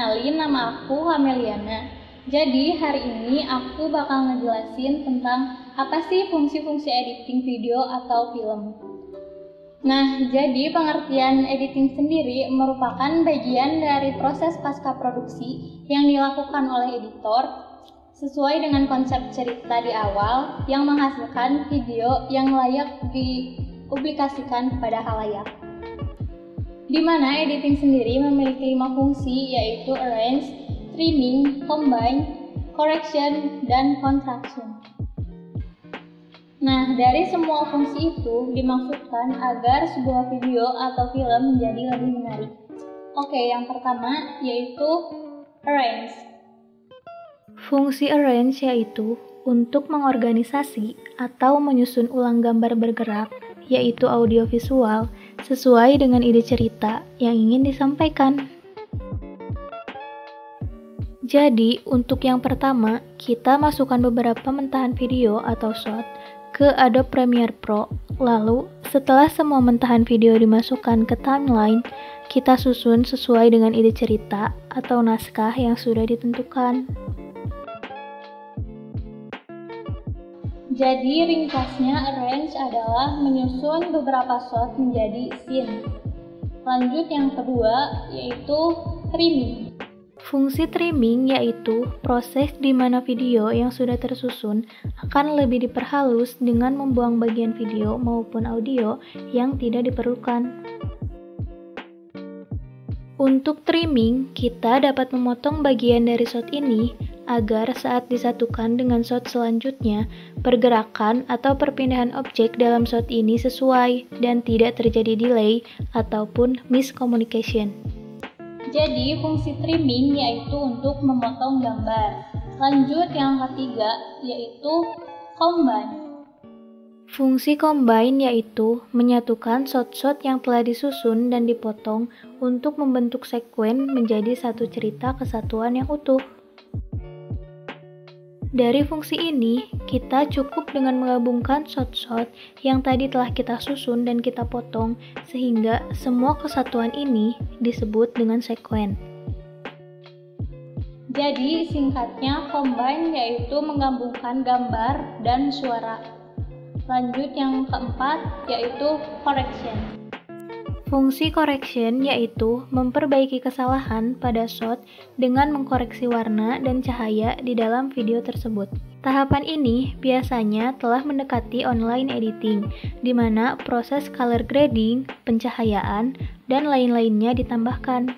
Kenalin, nama aku Hameliana. Jadi hari ini aku bakal ngejelasin tentang apa sih fungsi-fungsi editing video atau film. Nah, jadi pengertian editing sendiri merupakan bagian dari proses pasca produksi yang dilakukan oleh editor sesuai dengan konsep cerita di awal yang menghasilkan video yang layak dipublikasikan kepada khalayak. Di mana editing sendiri memiliki 5 fungsi, yaitu arrange, trimming, combine, correction, dan contraction. Nah, dari semua fungsi itu dimaksudkan agar sebuah video atau film menjadi lebih menarik. Oke, yang pertama yaitu arrange. Fungsi arrange yaitu untuk mengorganisasi atau menyusun ulang gambar bergerak, yaitu audiovisual, sesuai dengan ide cerita yang ingin disampaikan. Jadi, untuk yang pertama, kita masukkan beberapa mentahan video atau shot ke Adobe Premiere Pro. Lalu, setelah semua mentahan video dimasukkan ke timeline, kita susun sesuai dengan ide cerita atau naskah yang sudah ditentukan. Jadi ringkasnya arrange adalah menyusun beberapa shot menjadi scene. Lanjut yang kedua yaitu trimming. Fungsi trimming yaitu proses di mana video yang sudah tersusun akan lebih diperhalus dengan membuang bagian video maupun audio yang tidak diperlukan. Untuk trimming, kita dapat memotong bagian dari shot ini agar saat disatukan dengan shot selanjutnya, pergerakan atau perpindahan objek dalam shot ini sesuai dan tidak terjadi delay ataupun miscommunication. Jadi fungsi trimming yaitu untuk memotong gambar. Lanjut yang ketiga yaitu combine. Fungsi combine yaitu menyatukan shot-shot yang telah disusun dan dipotong untuk membentuk sekuen menjadi satu cerita kesatuan yang utuh. Dari fungsi ini, kita cukup dengan menggabungkan shot-shot yang tadi telah kita susun dan kita potong, sehingga semua kesatuan ini disebut dengan sekuen. Jadi singkatnya, combine yaitu menggabungkan gambar dan suara. Lanjut yang keempat yaitu correction. Fungsi correction yaitu memperbaiki kesalahan pada shot dengan mengkoreksi warna dan cahaya di dalam video tersebut. Tahapan ini biasanya telah mendekati online editing, di mana proses color grading, pencahayaan, dan lain-lainnya ditambahkan.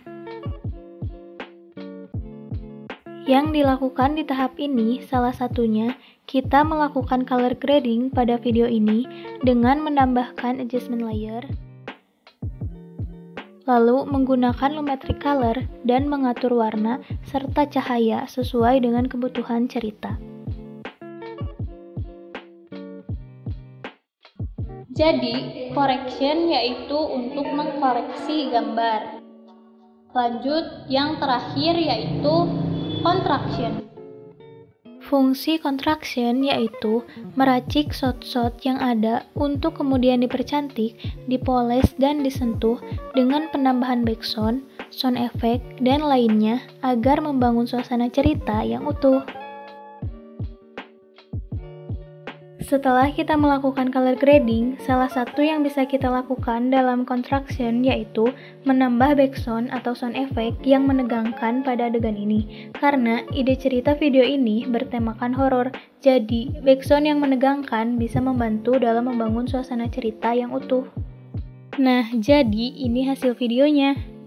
Yang dilakukan di tahap ini salah satunya kita melakukan color grading pada video ini dengan menambahkan adjustment layer, lalu menggunakan lumetric color dan mengatur warna serta cahaya sesuai dengan kebutuhan cerita. Jadi, correction yaitu untuk mengkoreksi gambar. Lanjut, yang terakhir yaitu contraction. Fungsi contraction yaitu meracik shot-shot yang ada untuk kemudian dipercantik, dipoles, dan disentuh dengan penambahan background, sound effect, dan lainnya agar membangun suasana cerita yang utuh. Setelah kita melakukan color grading, salah satu yang bisa kita lakukan dalam contraction yaitu menambah background atau sound effect yang menegangkan pada adegan ini. Karena ide cerita video ini bertemakan horor, jadi background yang menegangkan bisa membantu dalam membangun suasana cerita yang utuh. Nah, jadi ini hasil videonya.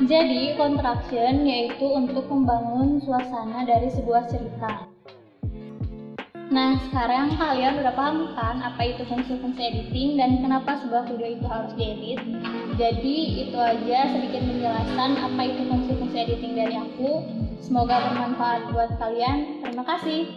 Jadi, contraction yaitu untuk membangun suasana dari sebuah cerita. Nah, sekarang kalian udah paham kan apa itu fungsi-fungsi editing dan kenapa sebuah video itu harus diedit. Jadi, itu aja sedikit penjelasan apa itu fungsi-fungsi editing dari aku. Semoga bermanfaat buat kalian. Terima kasih.